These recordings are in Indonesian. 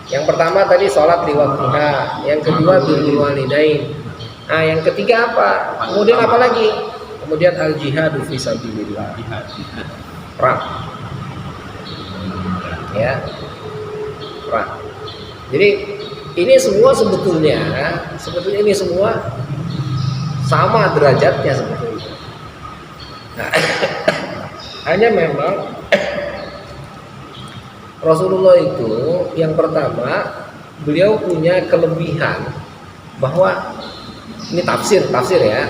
Yang pertama tadi sholat di waktunya, yang kedua birrul walidain. Nah, yang ketiga apa? Kemudian apa lagi? Kemudian al jihadu fi sabilillah. Perang. Ya. Perang. Jadi ini semua sebetulnya ini semua sama derajatnya sebetulnya. Nah, hanya memang Rasulullah itu yang pertama beliau punya kelebihan bahwa ini tafsir ya.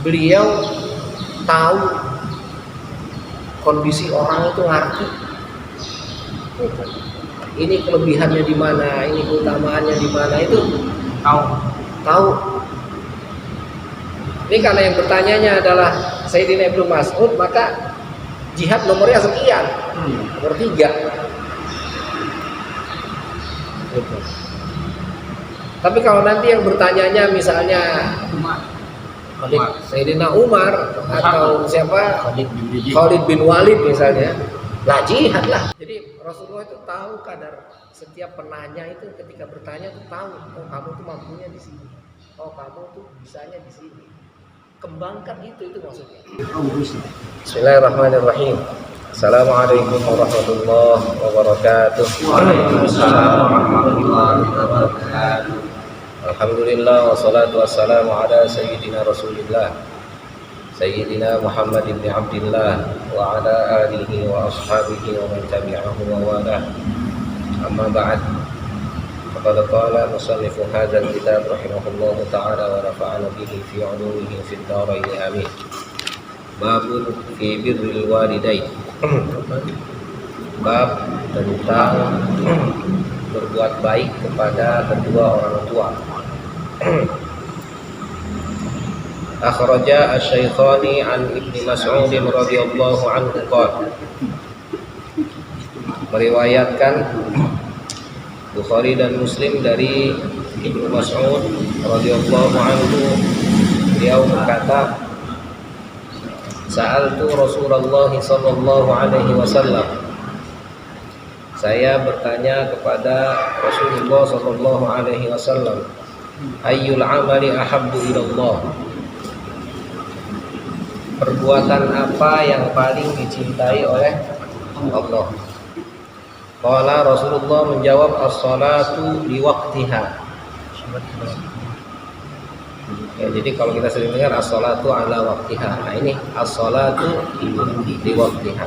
Beliau tahu kondisi orang itu ngerti. Ini kelebihannya di mana, ini keutamaannya di mana itu tahu. Ini karena yang bertanyanya adalah Sayyidina Ibnu Mas'ud, maka jihad nomornya sekian, nomor 3. Gitu. Tapi kalau nanti yang bertanyanya misalnya Sayyidina Umar atau siapa Khalid bin Walid misalnya, lah jihad lah. Jadi Rasulullah itu tahu kadar setiap penanya itu ketika bertanya itu tahu, oh kamu tuh mampunya di sini, oh kamu tuh bisanya di sini. Kembangkan itu maksudnya. Bismillahirrahmanirrahim. Assalamualaikum warahmatullahi wabarakatuh. Waalaikumsalam warahmatullahi wabarakatuh. Alhamdulillah wassalatu wassalamu ala sayyidina Rasulillah Sayyidina Muhammad ibn Abdillah wa ala alihi wa ashabihi wa man tabi'ahu wa wala. Amma ba'd. Faqad qala musannifu hadzal kitab rahimahullahu ta'ala wa rafa'ana bihi fi 'ulumihi fid dharain amin. Babun fi birril walidain. Bab tentang berbuat baik kepada kedua orang tua. Akhraja asy-Syaikhani an Ibnu Mas'ud radhiyallahu anhu qala. Meriwayatkan Bukhari dan Muslim dari Ibnu Mas'ud radhiyallahu anhu, beliau berkata, Sa'altu Rasulullah sallallahu alaihi wasallam. Saya bertanya kepada Rasulullah sallallahu alaihi wasallam, ayyul amali ahabbu ilallah? Perbuatan apa yang paling dicintai oleh Allah? Qala Rasulullah menjawab, as-salatu li waqtiha. Ya, jadi kalau kita sering dengar as-salatu ala waqtiha. Nah, ini as-salatu li waqtiha.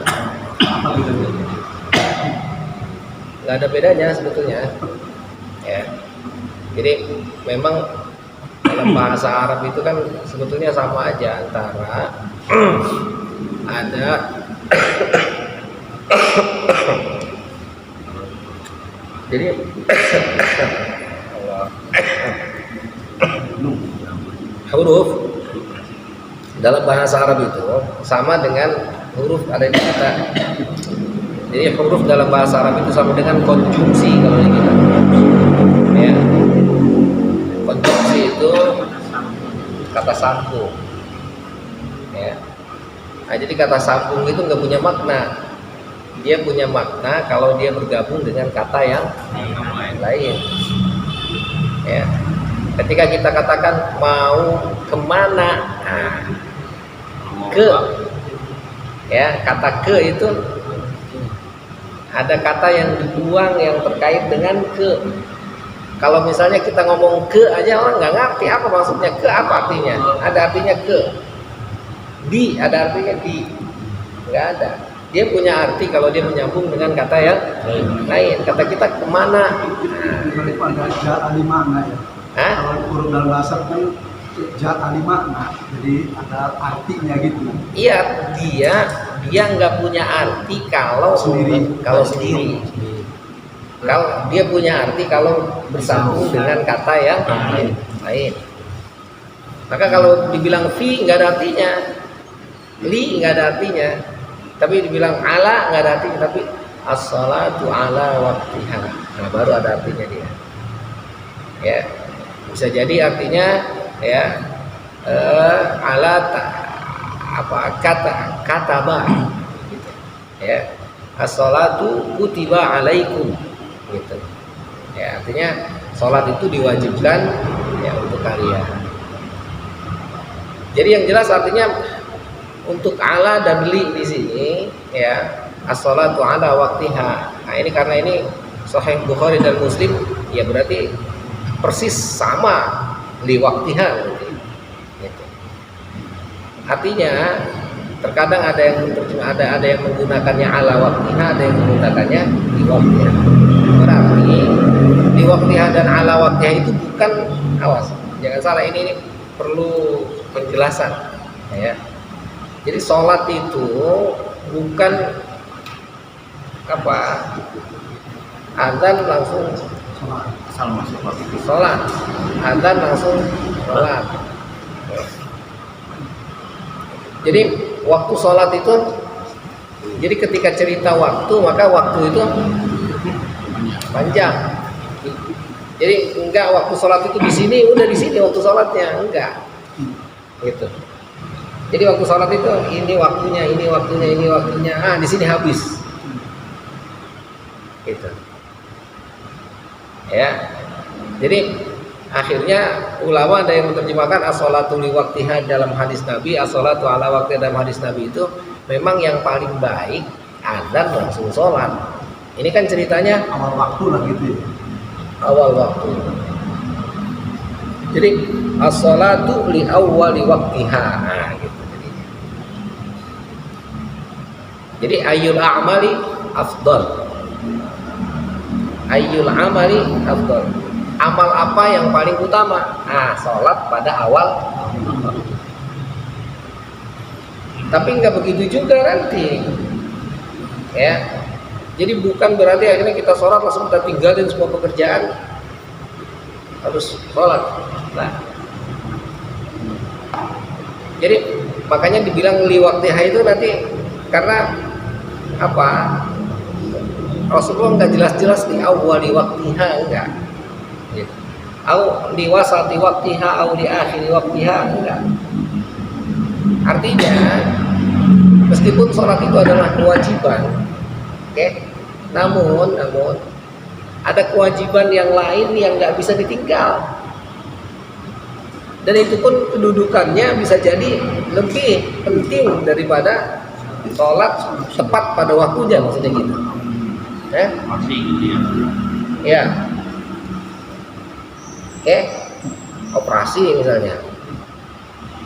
Nggak ada bedanya sebetulnya. Ya. Jadi memang dalam bahasa Arab itu kan sebetulnya sama aja antara ada jadi huruf dalam bahasa Arab itu sama dengan huruf ada di kita. Jadi huruf dalam bahasa Arab itu sama dengan konjungsi kalau di kita. Ya. Konjungsi itu kata sambung. Ya. Nah, jadi kata sambung itu nggak punya makna. Dia punya makna kalau dia bergabung dengan kata yang lain. Ya. Ketika kita katakan mau kemana, nah, ke, ya kata ke itu ada kata yang dibuang yang terkait dengan ke. Kalau misalnya kita ngomong ke aja orang nggak ngerti apa maksudnya, ke apa artinya? Ada artinya ke, di ada artinya di, nggak ada. Dia punya arti kalau dia menyambung dengan kata yang lain. Kata kita kemana? Itu ada ja alimana ya. Kalau huruf dalam bahasa kan ja alimana, jadi ada artinya gitu. Iya, dia nggak punya arti kalau sendiri. Kalau dia punya arti kalau bersambung dengan kata yang lain. Maka kalau dibilang fi nggak ada artinya, li nggak ada artinya. Tapi dibilang ala nggak ada artinya, tapi as-salatu ala waqtiha. Nah, baru ada artinya dia. Ya, bisa jadi artinya ya ala kataba. Gitu. Ya, as-salatu kutiba alaikum. gitu. Ya, artinya sholat itu diwajibkan ya untuk kalian. Jadi yang jelas artinya untuk ala dan li di sini ya, as-sholatu ala waqtiha. Nah, ini karena ini Sahih Bukhari dan Muslim, ya berarti persis sama li waqtiha berarti. Gitu. Artinya terkadang ada yang menggunakannya ala waqtiha, ada yang menggunakannya li waqtiha. Berarti li waqtiha dan ala waqtiha itu bukan, awas, jangan salah, ini perlu penjelasan ya. Jadi sholat itu bukan apa azan langsung sholat, azan langsung sholat. Jadi waktu sholat itu, jadi ketika cerita waktu maka waktu itu panjang. Jadi enggak waktu sholat itu di sini, udah di sini waktu sholatnya, enggak. Gitu. Jadi waktu sholat itu ini waktunya, ini waktunya, ini waktunya. Ah, di sini habis. Gitu. Ya. Jadi akhirnya ulama ada yang menerjemahkan as-sholatu li waqtiha dalam hadis Nabi, as-sholatu ala waqtiha dalam hadis Nabi itu memang yang paling baik azan langsung sholat. Ini kan ceritanya awal waktu lah gitu ya. Awal waktu. Jadi as-sholatu li awwali waqtiha. Nah, gitu. Jadi ayyul a'mali afdal. Ayyul amali afdal. Amal apa yang paling utama? Ah, sholat pada awal. Tapi nggak begitu juga nanti. Ya. Jadi bukan berarti akhirnya kita sholat langsung kita tinggalin semua pekerjaan, harus sholat. Nah, jadi makanya dibilang li waqtiha itu nanti karena apa? Rasulullah nggak jelas-jelas di awal li waqtiha, enggak. Gitu. Au di wasati waqtiha, au di akhir waqtiha, enggak. Artinya meskipun sholat itu adalah kewajiban, oke? Namun ada kewajiban yang lain yang nggak bisa ditinggal, dan itu pun kedudukannya bisa jadi lebih penting daripada sholat tepat pada waktunya, maksudnya gitu. Masih gitu ya. Ya. Oke. Operasi misalnya.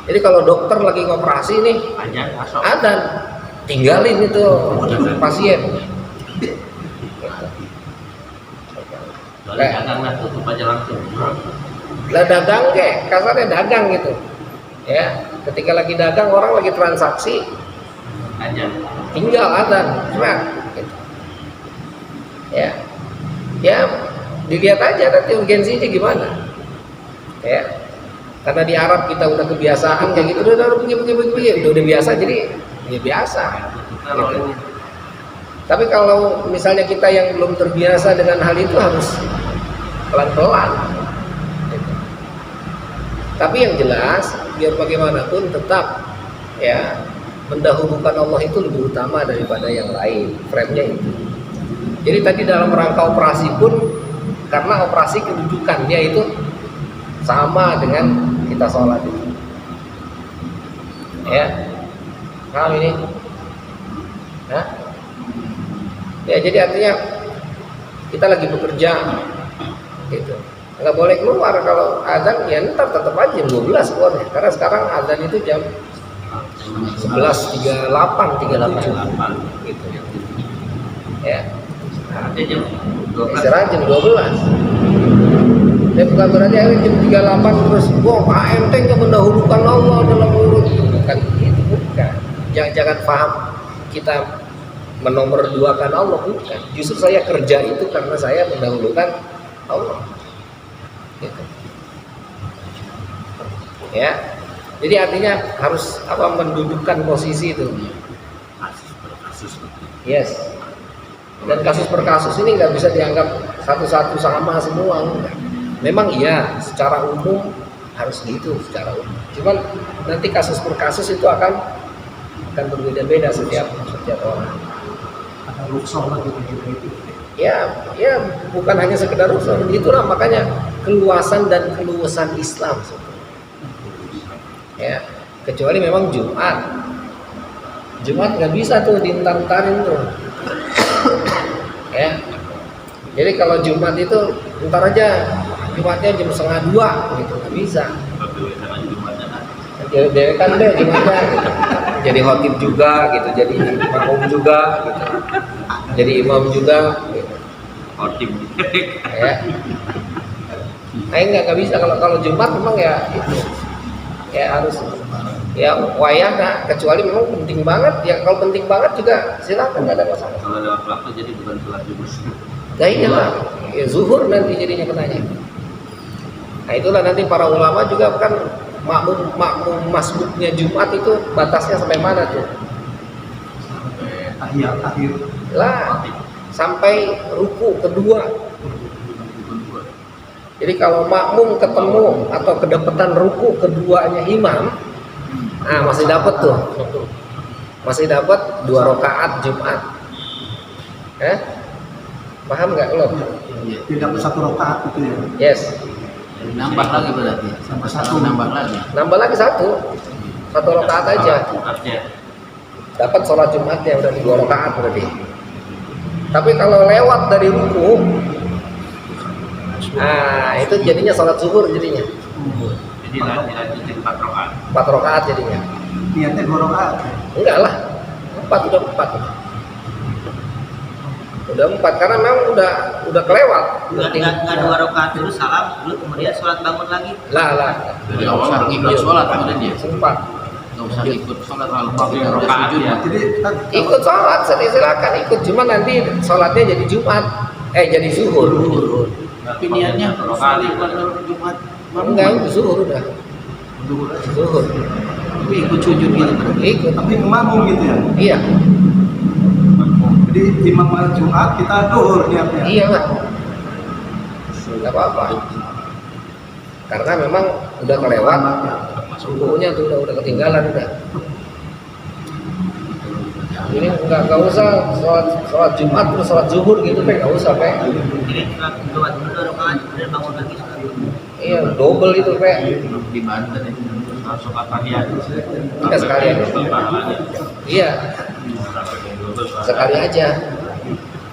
Jadi kalau dokter lagi ngoperasi nih, adzan, tinggalin itu pasien. Boleh dagang lah, tutup aja langsung. Lah dagang kayak kasarnya dagang gitu. Ya, ketika lagi dagang orang lagi transaksi Aja. tinggal adzan, cepat gitu. Ya. Ya, dilihat aja nanti urgensinya gimana. Ya. Karena di Arab kita udah kebiasaan kayak gitu, udah begini, udah biasa, jadi ya biasa. Gitu. Tapi kalau misalnya kita yang belum terbiasa dengan hal itu harus pelan-pelan. Gitu. Tapi yang jelas, biar bagaimanapun tetap ya mendahulukan Allah itu lebih utama daripada yang lain. Frame-nya itu. Jadi tadi dalam rangka operasi pun, karena operasi kedudukannya itu sama dengan kita sholat itu. Ya, paham ini? Hah? Ya, jadi artinya kita lagi bekerja gitu, nggak boleh keluar. Kalau azan ya ntar tetap aja jam 12 keluarnya, karena sekarang azan itu jam 11.38 gitu ya. Istirahat jam 12. Ya bukan berarti akhirnya jam 38 terus wah enteng yang mendahulukan Allah dalam urut, bukan gitu, bukan. Jangan paham kita menomorduakan Allah, bukan. Justru saya kerja itu karena saya mendahulukan Allah. Gitu. Ya. Jadi artinya harus apa, mendudukkan posisi itu. Kasus per kasus. Yes. Dan kasus per kasus ini nggak bisa dianggap satu-satu sama semua. Enggak. Memang iya, secara umum harus gitu, secara umum. Cuman nanti kasus per kasus itu akan berbeda-beda setiap orang. Ada rukhsah lah gitu itu. ya bukan hanya sekedar usul, itulah makanya keluasan dan keluasan Islam. Ya, kecuali memang Jumat nggak bisa tuh diintar-intarin tuh. Ya, jadi kalau Jumat itu ntar aja, Jumatnya jam 1:30 gitu, nggak bisa. Jadi kan deh Jumatnya gitu. Jadi khotib juga gitu, jadi makmum juga gitu, jadi imam juga gitu. Khotib. Ya, nggak bisa kalau Jumat memang ya itu, ya harus ya wayang, kecuali memang penting banget ya. Kalau penting banget juga silakan, nggak ada masalah. Kalau lewat waktu jadi bukan sholat Jumat. Nah iyalah, ya zuhur nanti jadinya kenanya. Nah itulah nanti para ulama juga kan makmum masbuknya Jumat itu batasnya sampai mana tuh? Tahiyat akhir. Lah sampai ruku kedua. Jadi kalau makmum ketemu atau kedapatan ruku keduanya imam, nah masih dapat tuh, masih dapat 2 rakaat Jumat. Paham nggak lo? Tidak 1 rakaat itu ya. Yes. Nambah lagi berarti. Sampai 1 Nambah lagi. Nambah lagi 1 rakaat aja. Jumatnya. Dapat sholat Jumatnya udah 2 rakaat berarti. Tapi kalau lewat dari ruku, nah itu jadinya sholat zuhur jadinya. Jadi dilanjutin 4 rakaat. 4 rakaat jadinya. Niatnya 2 rakaat. Enggak lah, 4 udah 4. Udah 4 karena memang udah kelewat. Nggak 2 rakaat dulu salam dulu kemudian sholat bangun lagi. Lah. Dari awal ikut sholat kemudian dia. Sempat. Nggak usah ikut sholat lalu rakaat ya. Jadi kan Ikut sholat, silakan ikut. Cuma nanti sholatnya jadi Jumat, jadi zuhur. Tapi niatnya sekali kalau Jumat. Enggak, itu zuhur udah. Zuhur. Tapi ikut sujud gitu berarti. Ikut. tapi makmum gitu ya. Iya. Jadi imam Jumat kita duhur niatnya. Iya lah. Enggak apa-apa. Karena memang udah kelewat. Rukunya tuh udah ketinggalan udah. Ini enggak usah sholat Jumat terus sholat zuhur gitu, enggak usah, Pak. Jadi sholat 2 rakaat kemudian bangun lagi sholat. Iya, double itu, Pak. Di Banten itu sholat tahiyat. Enggak sekalian. Iya, sekali aja.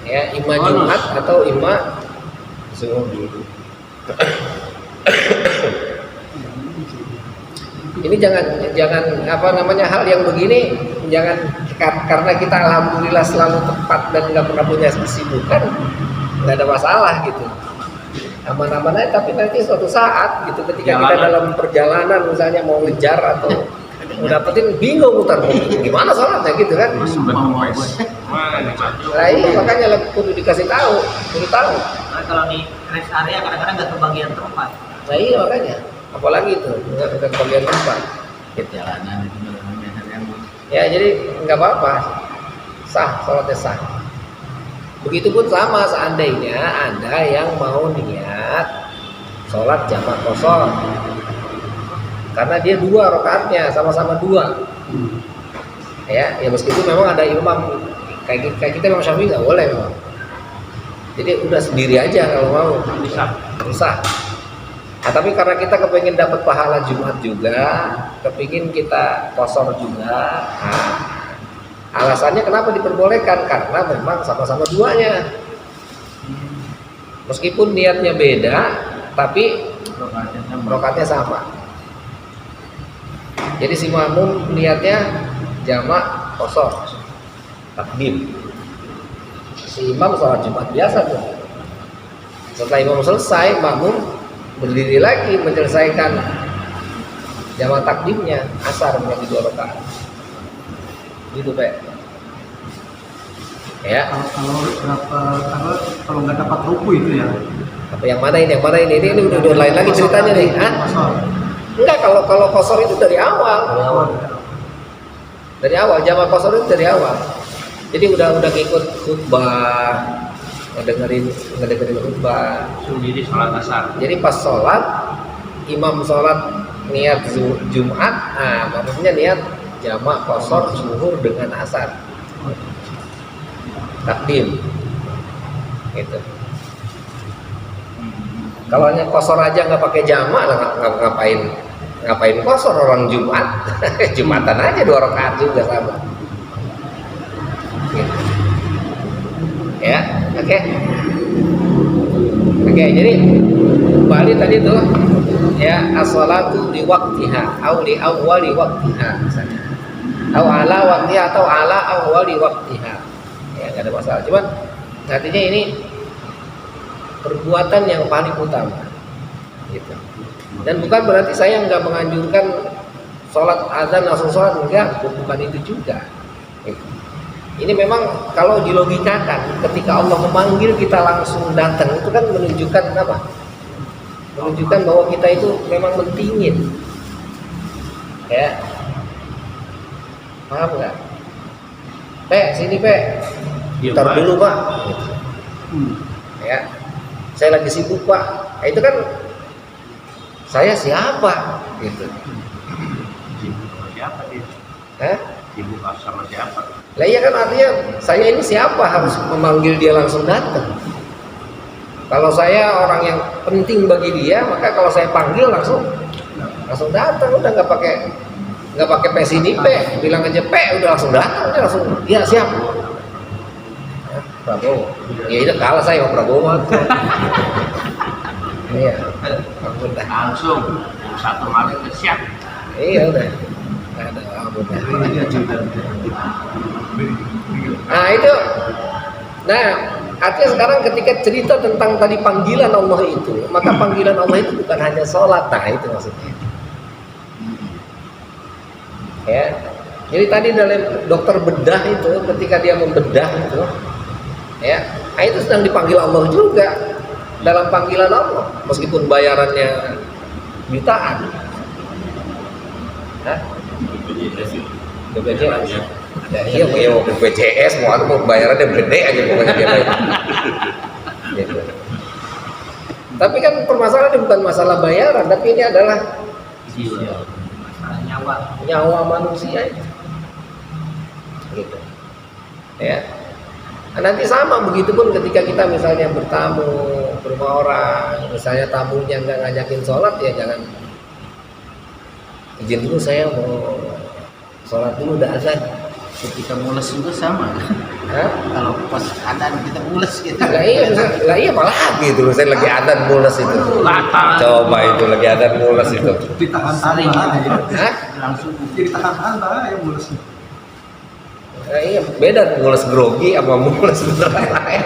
Ya, imam Jumat atau imam zuhur. Ini jangan apa namanya, hal yang begini jangan karena kita alhamdulillah selalu tepat dan nggak pernah punya kesibukan, nggak ada masalah gitu, aman-aman aja. Tapi nanti suatu saat gitu ketika kita dalam perjalanan misalnya mau ngejar atau mau dapetin, bingung mutar gimana sholatnya gitu kan. Nah ini makanya kudu dikasih tahu, kudu tahu. Karena kalau di rest area kadang-kadang nggak kebagian tempat. Nah iya makanya, apalagi itu nggak kebagian tempat. Jalanan itu yang Ya jadi nggak apa-apa, sah, sholatnya sah. Begitupun sama seandainya ada yang mau niat sholat jamak kosor, karena dia 2 rakaatnya sama-sama 2. Ya meskipun memang ada imam kayak kita Imam Syafi'i nggak boleh memang. Jadi udah sendiri aja kalau mau, bisa. Nah, tapi karena kita kepingin dapat pahala Jumat juga, kepingin kita kosor juga, nah, alasannya kenapa diperbolehkan? Karena memang sama-sama 2-nya. Meskipun niatnya beda, tapi rakaatnya sama. Jadi si makmum niatnya jamak kosor, takdim. Si imam sholat Jumat biasa tuh. Setelah imam selesai, makmum berdiri lagi menyelesaikan jamak takdimnya, asar menjadi 2 rakaat. Gitu, Pak. Ya. Kalau nggak dapat ruku itu ya. Apa yang mana ini? Yang mana ini? Ini udah lain lagi ceritanya nih. Hah? Enggak, kalau kosor itu dari awal. Dari awal jamak kosor itu dari awal. Jadi udah ikut khutbah, ngedengerin khutbah. sendiri sholat asar. Jadi pas sholat, imam sholat niat Jumat, nah maksudnya niat jamak kosor zuhur dengan asar, takdim. Gitu. Kalau hanya kosor aja nggak pakai jamak, ngapain kosor orang Jumat? Jumatan aja 2 rakaat juga sama. Gitu. Ya, oke. Oke, jadi kembali tadi tuh ya as-salatu li waqtiha au li awwali waqtiha misalnya. Au ala waqtiha atau ala awwali waqtiha. Ya, enggak ada masalah. Cuman artinya ini perbuatan yang paling utama. Gitu. Dan bukan berarti saya nggak menganjurkan sholat azan langsung sholat, enggak, bukan itu juga. Gitu. Ini memang kalau dilogikakan ketika Allah memanggil kita langsung datang itu kan menunjukkan apa? Menunjukkan bahwa kita itu memang mentingin. Ya. Paham nggak? Sini Ntar dulu Pak. Gitu. Ya. Saya lagi sibuk Pak. Nah, itu kan saya siapa? Gitu. Sibuk sama siapa dia? Sibuk sama siapa? Lah iya kan artinya saya ini siapa harus memanggil dia langsung datang. Kalau saya orang yang penting bagi dia, maka kalau saya panggil langsung datang, udah nggak pakai P sini P, bilang aja P udah langsung datang, udah langsung iya siap. Prabowo. Ya itu kalah saya sama Prabowo. Iya. Langsung 1 Maret siap. Iya udah. Ada ampun. Nah itu. Nah artinya sekarang ketika cerita tentang tadi panggilan Allah itu, maka panggilan Allah itu bukan hanya sholat. Nah itu maksudnya. Ya. Jadi tadi dalam dokter bedah itu ketika dia membedah itu, ya, nah itu sedang dipanggil Allah juga dalam panggilan Allah, meskipun bayarannya jutaan. Hah? BPJS. Ya, iya mau BPJS mau bayarannya gede aja pokoknya dia bayar. Gitu. Tapi kan permasalahannya bukan masalah bayaran, tapi ini adalah nyawa manusia itu. Gitu. Ya. Nah, nanti sama begitupun ketika kita misalnya bertamu ke rumah orang, misalnya tamunya nggak ngajakin sholat, ya jangan izin dulu saya mau sholat dulu udah azan. Kita mules juga sama. Hah? Kalau pas adan kita mules gitu. Lah iya malah gitu loh, saya lagi adan mules itu. Coba itu lagi adan mules itu. Ditahan-tahan ya. Hah? Langsung Ditahan-tahan ya mulus. Nah, iya beda mules grogi sama mules beneran lain.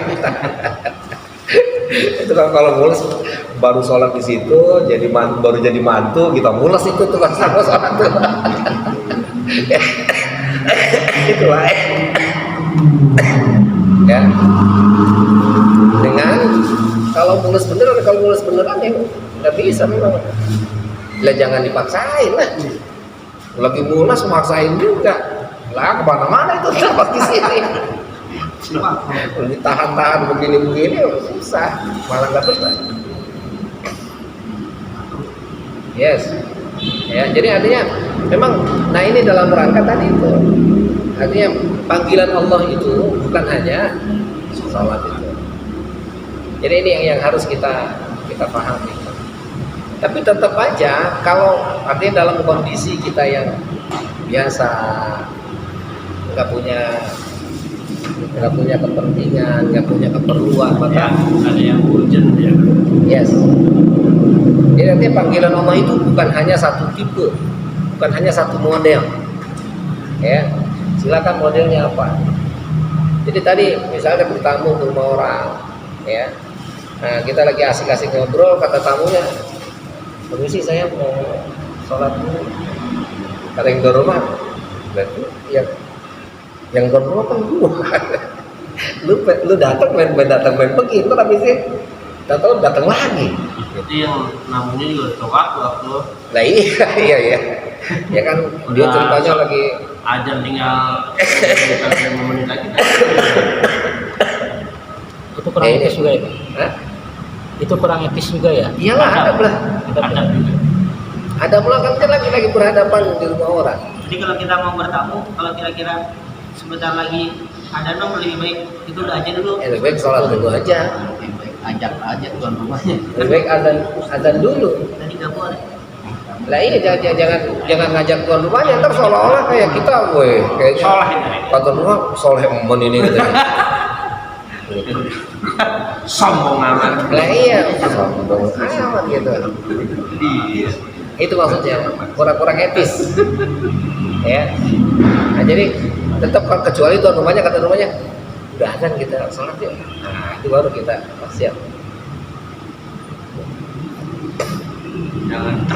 Itu kan kalau mules baru sholat di situ, baru jadi mantu kita mules itu tuh kan sama sholat tuh. Itulah ya. Dengan kalau mules beneran ya nggak bisa memang. Lah jangan dipaksain lah. Lagi mules maksain juga. Lah kemana-mana itu pas di sini. Ditahan-tahan begini susah, malah nggak betah. Yes. Ya, jadi artinya memang, nah ini dalam rangka tadi itu, artinya panggilan Allah itu bukan hanya sholat itu. Jadi ini yang harus kita pahami. Tapi tetap aja kalau artinya dalam kondisi kita yang biasa nggak punya kepentingan, nggak punya keperluan, maka ada yang urgent ya. yes. Jadi artinya panggilan Allah itu bukan hanya satu tipe, bukan hanya satu model. Ya, silakan modelnya apa. Jadi tadi misalnya bertamu ke rumah orang, ya. Nah, kita lagi asik-asik ngobrol, kata tamunya, permisi saya mau sholat dulu. Kata yang tuan rumah, berarti yang tuan rumah kan gua. lu datang main pergi, ntar habis itu datang lagi. Itu yang namanya juga waktu. Nah iya. Ya kan dia ceritanya lagi ajan tinggal 5 menit lagi. itu kurang etis juga ya. Hah? Itu kurang etis juga ya. Iyalah ada pula. Ada pula kan kita lagi berhadapan di rumah orang. Jadi kalau kita mau bertamu, kalau kira-kira sebentar lagi Ada dong lebih baik itu aja dulu. Lebih baik sholat dulu aja. Lebih baik ajak aja tuan rumahnya. Lebih baik azan dulu. Tadi nggak boleh. Lah iya jangan ngajak tuan rumahnya, ntar seolah-olah kayak kita, kayaknya Soleh ini. kata rumah soleh emen ini gitu. Sombong amat. Lah iya, sombong amat gitu. Iya. Itu maksudnya kurang etis. Ya. Nah, jadi tetap kecuali tuan rumahnya kata rumahnya udah kan kita sholat yuk. Nah, itu baru kita siap.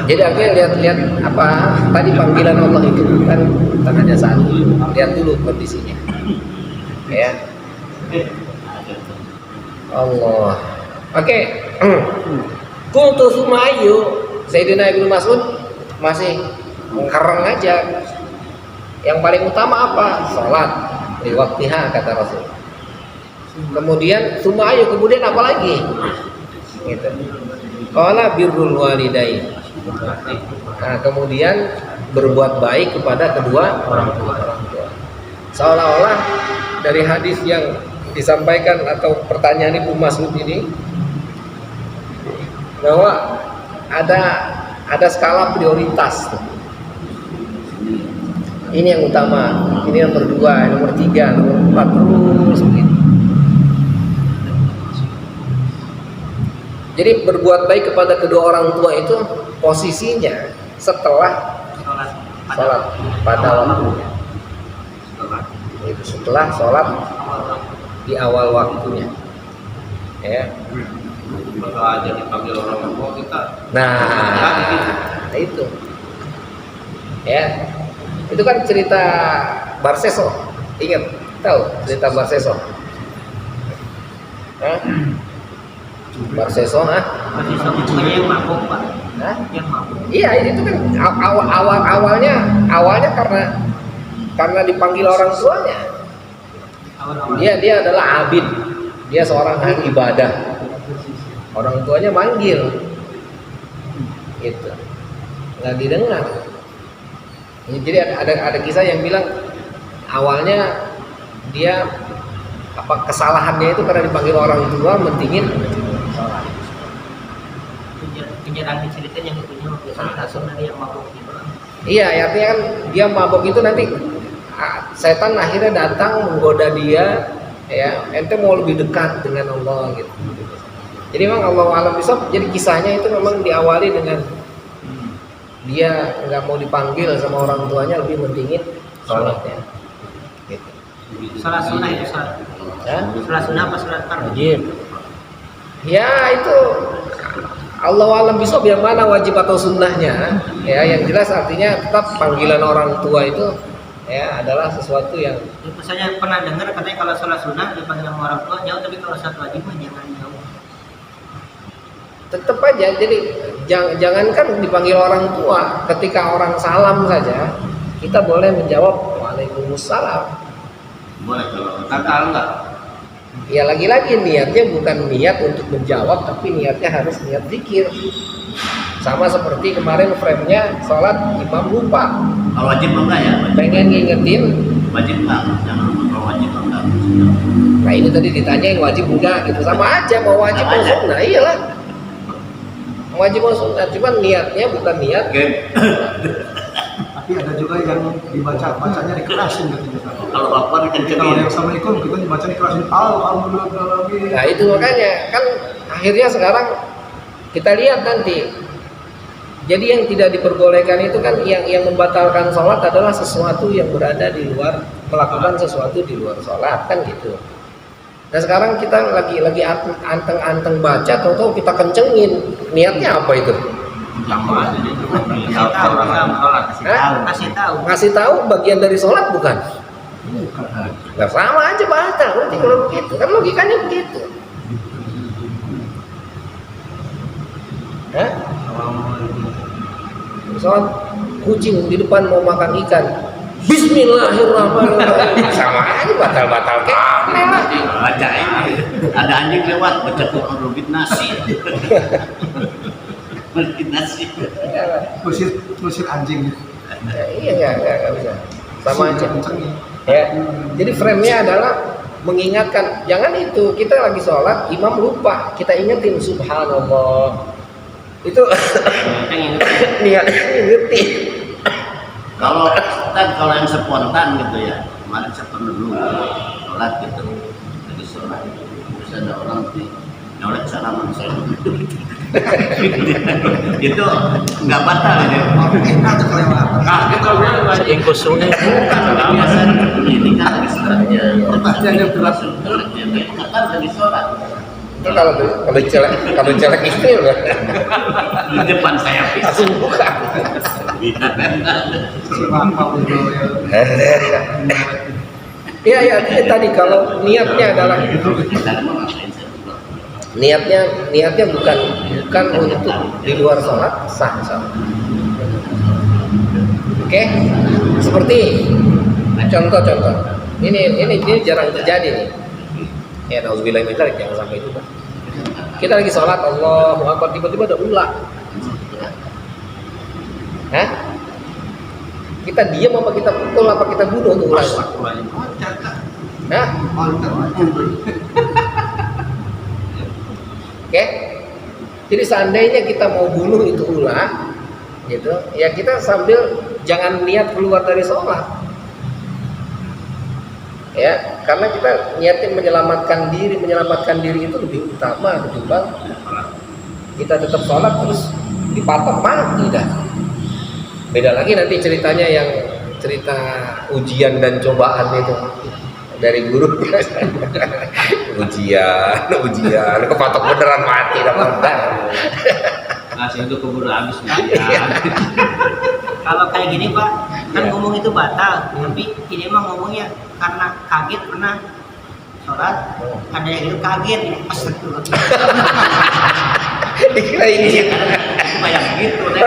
Jadi artinya lihat apa tadi panggilan Allah itu kan bukan hanya satu, lihat dulu kondisinya. Ya. Allah. Oke. Kuntu sumayu Sayyidina Ibnu Mas'ud masih mengkarang aja. Yang paling utama apa? Salat di waktiha kata Rasul. Kemudian sumayu, kemudian apa lagi? Gitu. Qala birrul walidain. Nah, kemudian berbuat baik kepada kedua orang tua. Seolah-olah dari hadis yang disampaikan atau pertanyaan Ibnu Mas'ud ini bahwa ada skala prioritas. Ini yang utama, ini nomor 2, nomor 3, nomor 4 terus begitu. Jadi berbuat baik kepada kedua orang tua itu posisinya setelah sholat pada waktunya. Itu setelah sholat di awal waktunya. Ya. Maka aja dipanggil orang tua kita. Nah, itu. Ya. Itu kan cerita Barseso. Ingat? Tahu cerita Barseso? Barseso, Masih sama yang mabuk Pak. Yang mabuk. Iya, itu kan awalnya karena dipanggil orang tuanya. Dia adalah abid. Dia seorang ahli ibadah. Orang tuanya manggil. Gitu. Nggak didengar. Jadi ada kisah yang bilang awalnya dia kesalahannya itu karena dipanggil orang tua mentingin sholat. Penjelasan ceritanya yang itu biasanya langsung dari yang mabuk gitu. Iya, artinya kan dia mabuk itu nanti setan akhirnya datang menggoda dia, ya ente mau lebih dekat dengan Allah gitu. Jadi memang Allah alam bisa. Jadi kisahnya itu memang diawali dengan dia nggak mau dipanggil sama orang tuanya, lebih mentingin sholatnya. Gitu. Salat sunnah itu salat. Salat sunnah apa salat fardu? Wajib. Ya itu Allah alam bisa yang mana wajib atau sunnahnya. Ya yang jelas artinya tetap panggilan orang tua itu ya adalah sesuatu yang. Saya pernah dengar katanya kalau salat sunnah dipanggil sama orang tua jauh, tapi kalau salat wajib jangan jauh. Tetap aja, jadi jangankan dipanggil orang tua, ketika orang salam saja kita boleh menjawab waalaikumsalam. Boleh kalau enggak. Ya lagi-lagi niatnya bukan niat untuk menjawab, tapi niatnya harus niat zikir. Sama seperti kemarin frame-nya sholat imam lupa. Kalau wajib enggak ya? Pengen ngingetin. Wajib enggak? Jangan lupa kalau wajib enggak. Nah ini tadi ditanyain wajib enggak gitu, sama aja mau wajib mau sunnah, iyalah. Wajib mau sunnah, cuman niatnya bukan niat. Tapi ada juga yang bacanya dikerasin gitu. Kalau lapar Kalau kencengin. yang assalamualaikum kita dibaca dikerasin alhamdulillah. Nah itu makanya kan akhirnya sekarang kita lihat nanti. Jadi yang tidak diperbolehkan itu kan yang membatalkan sholat adalah sesuatu yang berada di luar, melakukan sesuatu di luar sholat kan gitu. Nah sekarang kita lagi anteng-anteng baca, tahu-tahu kita kencengin, niatnya apa itu? Sama aja itu. Ngasih tahu bagian dari sholat bukan? Nah, sama aja batal berarti kalau begitu, kan logikanya begitu. Sholat kucing di depan mau makan ikan, Bismillahirrahmanirrahim. Sama aja batal Baca ini. Ada anjing lewat baca Quran rubit nasi. Rubit nasi. Musir anjing. Iya nggak bisa. Sama aja. Ya. Jadi frame-nya adalah mengingatkan. Jangan itu, kita lagi sholat, imam lupa, kita ingetin subhanallah. Itu niatnya ingetin. Kalau yang spontan gitu ya, kemarin saya pernah dulu sholat gitu, lagi sholat, terus ada orang nyolek salaman saya. Itu nggak batal ya. Kita tuh kelewatan. Nah, itu Ikut sungai kan biasa ini kan lagi sholat ya. Pertanyaan yang berat. Kan lagi sholat. Itu kalau celek istri loh. Di depan saya Langsung buka. Iya, tadi kalau niatnya adalah niatnya bukan untuk di luar sholat sah. Oke, seperti contoh ini jarang terjadi nih. Ya, nauzubillah min dzalik, jangan sampai itu. Kita lagi sholat, Allahu Akbar, tiba-tiba ada ular. Hah? Kita diam apa kita pukul apa kita bunuh tuh ular? Hah? Oke? Jadi seandainya kita mau bunuh itu ular, gitu, ya kita sambil jangan niat keluar dari sholat. Ya, karena kita niatnya menyelamatkan diri itu lebih utama ketimbang kita tetap sholat terus dipatok mati dah. Beda lagi nanti ceritanya yang cerita ujian dan cobaan itu dari guru. ujian kepatok beneran mati dah. Ngasih itu keburu habis Kalau kayak gini Pak, kan Ya. ngomong itu batal, tapi ini mah ngomongnya karena kaget pernah sholat, ada yang itu kaget, astagfirullah. Dikira ini. Kayak gitu deh.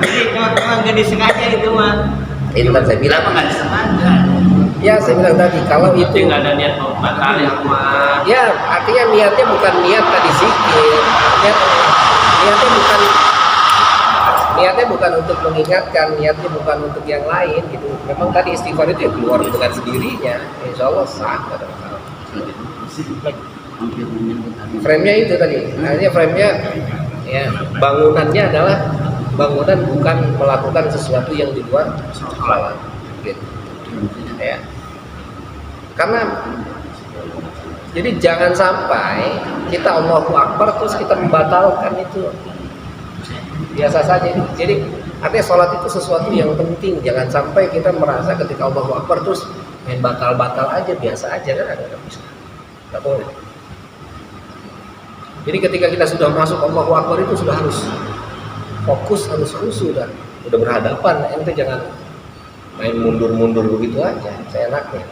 Jadi emang gak disengaja itu mah. Itu kan saya bilang. Kenapa nggak disengaja? Ya, saya bilang tadi kalau itu Tapi nggak ada niat mau batalin mah. ya artinya niatnya bukan niat tadi zikir, niatnya bukan untuk mengingatkan, niatnya bukan untuk yang lain gitu. Memang tadi istighfar itu ya keluar dengan sendirinya, insya Allah sah. Frame-nya itu tadi, artinya frame-nya ya bangunannya adalah bangunan bukan melakukan sesuatu yang di luar sholat, gitu. Ya. Karena jadi jangan sampai kita Allahu Akbar terus kita membatalkan itu. Biasa saja. Jadi artinya sholat itu sesuatu yang penting. Jangan sampai kita merasa ketika Allahu Akbar terus main batal-batal aja, biasa aja kan ada bisa. Nggak boleh. Jadi ketika kita sudah masuk Allahu Akbar itu sudah harus fokus, harus khusyuk dan udah berhadapan. Ente jangan main mundur-mundur begitu aja, seenaknya.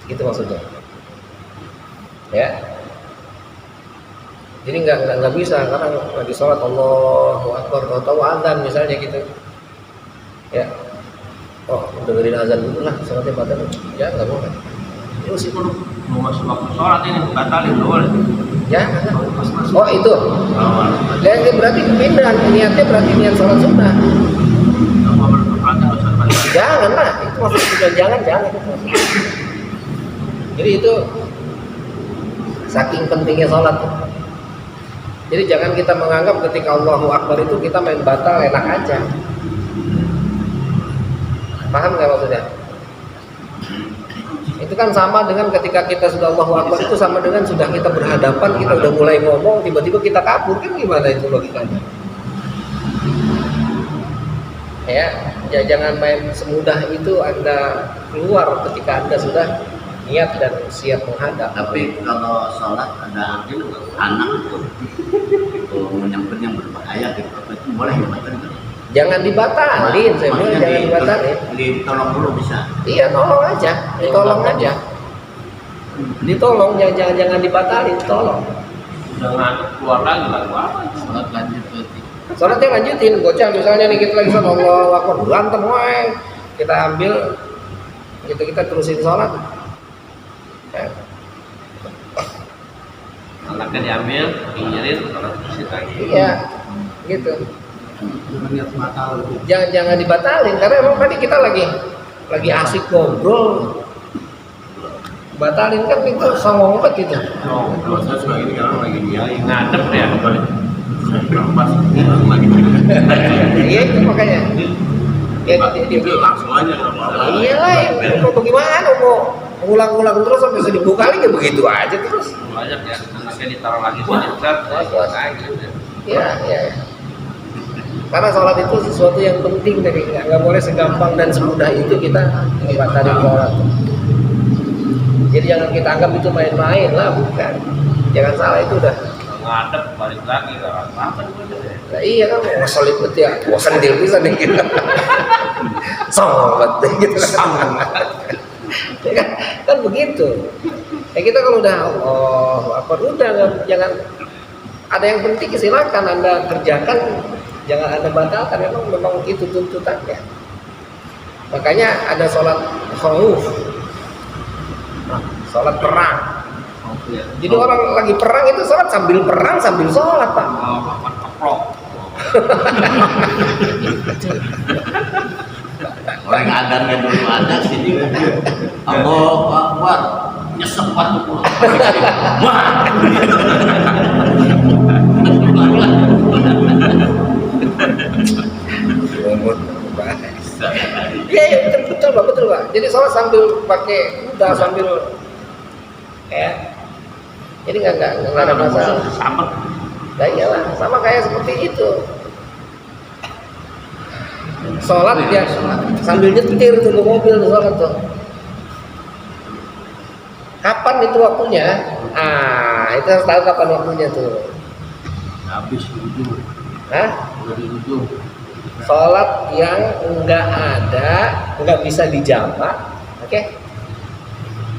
Gitu maksudnya. Ya. Jadi nggak bisa karena lagi sholat Allahu Akbar, tahu azan misalnya gitu. Ya. Oh, dengerin azan dulu lah, sholatnya batal. Ya nggak boleh. Terus itu mau masuk waktu sholat ini batalin boleh. Ya. Oh itu. Dan berarti pindah niatnya berarti niat sholat sunnah. Mau berperangkat dosa batal. Jangan lah, itu maksudnya jangan. Jadi itu saking pentingnya sholat. Jadi jangan kita menganggap ketika Allahu Akbar itu kita main batal enak aja. Paham nggak maksudnya? Itu kan sama dengan ketika kita sudah Allahu Akbar itu sama dengan sudah kita berhadapan, kita udah mulai ngomong, tiba-tiba kita kabur, kan gimana itu logikanya? Ya jangan main semudah itu Anda keluar ketika Anda sudah niat dan siap menghadap. Tapi kalau sholat ada anak itu menyangkut yang berbahaya gitu, itu boleh ya batal? Jangan dibatalin, saya bilang jangan dibatalin. Ditolong dulu bisa. Iya, tolong aja, ditolong, jangan dibatalin, tolong. Jangan keluar lagi lagu apa? Sholat lanjut berarti. Sholatnya lanjutin, bocah misalnya nih kita lagi sholat Allahu Akbar, berantem wae, kita ambil, kita terusin sholat. Anaknya diambil, pinggirin, sholat terus lagi. Iya, gitu. Niat batal. Jangan dibatalin karena emang tadi kita lagi asik ngobrol, batalin kan itu songong banget itu. Oh, kalau saya suka gini karena lagi ngadep ya kali. Pas lagi. Iya itu makanya. Ya, Itu langsung aja nggak apa-apa. iyalah, mau bagaimana mau ngulang-ngulang terus sampai 1000 kali ya begitu aja terus. Banyak ya, saya ditaruh lagi sini, Puas. Iya, iya. Karena sholat itu sesuatu yang penting tadi, nggak boleh segampang dan semudah itu kita membatalkan sholat. Jadi jangan kita anggap itu main-main lah, bukan. Jangan salah itu udah. ngadep balik lagi ke apa Nah, iya kan, ngeselip betul ya, bosan dia bisa nih gitu. Sobat gitu. Ya kan begitu. Ya kita kalau udah jangan ada yang penting silakan Anda kerjakan, jangan Anda batalkan, memang itu tuntutannya. Makanya ada sholat khauf, sholat perang. Jadi orang lagi perang itu sholat sambil perang sambil sholat Pak. Orang adannya dulu ada sini. Allahu Akbar. Nyesek waktu pulang. Wah. Iya betul Pak. Jadi sholat sambil pakai kuda sambil ya. Jadi nggak ada masalah. Sama. Nah iyalah, sama kayak seperti itu. Sholat dia sambil nyetir tuh ke mobil tuh sholat tuh. Kapan itu waktunya? Itu harus tahu kapan waktunya tuh. Habis ujung. Hah? Udah di ujung. Sholat yang nggak bisa dijamak, oke?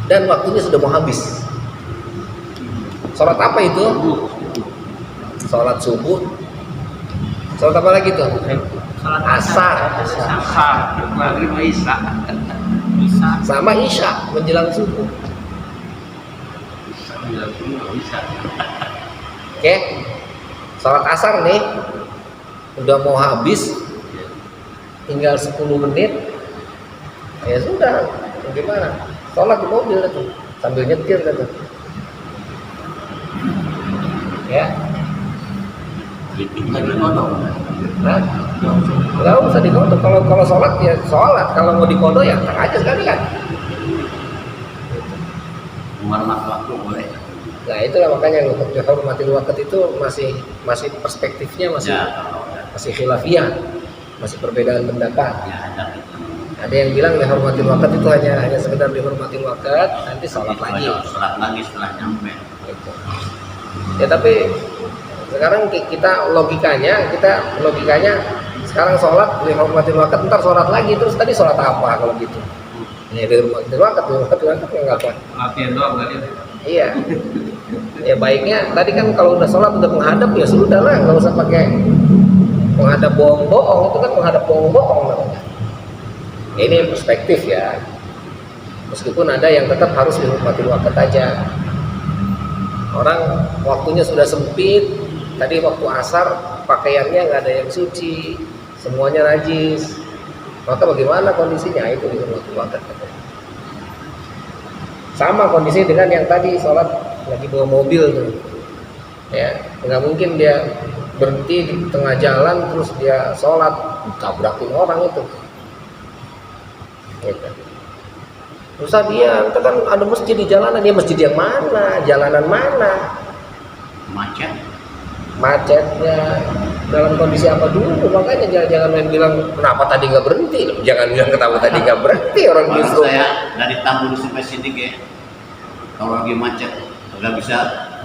Dan waktunya sudah mau habis. Sholat apa itu? Sholat subuh. Sholat apa lagi tuh? Sholat Asar. Maghrib Isya. Sama Isya menjelang subuh. Bisa. Oke? Sholat asar nih udah mau habis, tinggal 10 menit. Ya sudah, gimana? Sholat di mobil tuh sambil nyetir tuh. Ya. Lagi kodok. Nah, nggak usah dikodok. Kalau sholat ya sholat. Kalau mau dikodok ya tak aja sekali kan. Menghormat waktu boleh. Nah itulah makanya hormatil waqt itu masih perspektifnya masih khilafiyah, masih perbedaan pendapat. Ya ada gitu. Ada yang bilang hormatil waqt itu hanya sekedar dihormatil waqt, nanti sholat lagi. Sholat lagi setelah nyampe. Gitu. Ya tapi sekarang kita logikanya sekarang sholat dihormatil waqt, ntar sholat lagi, terus tadi sholat apa kalau gitu? Ya dihormatil waqt nggak apa? Latihan doang tadi. Iya. Ya baiknya tadi kan kalau udah sholat udah menghadap ya sudah lah, nggak usah pakai menghadap bohong-bohong, itu kan menghadap bohong-bohong namanya. Ini perspektif ya. Meskipun ada yang tetap harus dihormatil waqt aja. Orang waktunya sudah sempit, tadi waktu asar pakaiannya nggak ada yang suci, semuanya najis. Maka bagaimana kondisinya? Itu dihormatil waqt. Sama kondisi dengan yang tadi sholat lagi bawa mobil tuh, ya nggak mungkin dia berhenti di tengah jalan terus dia sholat tabrakin orang itu. Gitu. Usah dia, itu kan ada masjid di jalanan, dia masjid yang mana, jalanan mana, macetnya, dalam kondisi apa dulu, makanya jangan main bilang kenapa tadi nggak berhenti, jangan bilang kenapa tadi nggak berhenti orang justru. Saya dari Tambun sampai sini kayak kalau lagi macet nggak bisa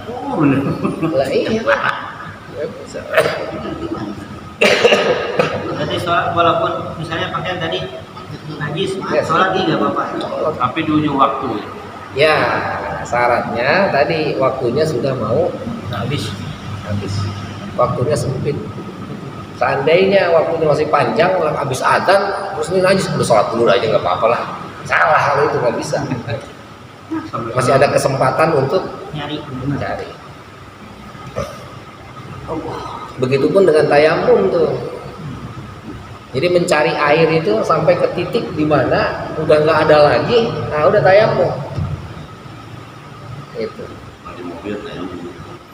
turun. Lah iya, nggak bisa. Jadi sholat walaupun misalnya pakaian tadi najis, Yes. sholat nggak apa-apa. Tapi di ujung waktu. Ya, syaratnya tadi waktunya sudah mau Habis. Waktunya sempit. Seandainya waktunya masih panjang, habis adzan, terus ini najis, udah sholat dulu aja nggak apa-apa lah. Salah kalau itu nggak bisa. Masih ada kesempatan untuk Nyari. mencari. Begitupun dengan tayamum tuh. Jadi mencari air itu sampai ke titik di mana udah nggak ada lagi, nah udah tayamum.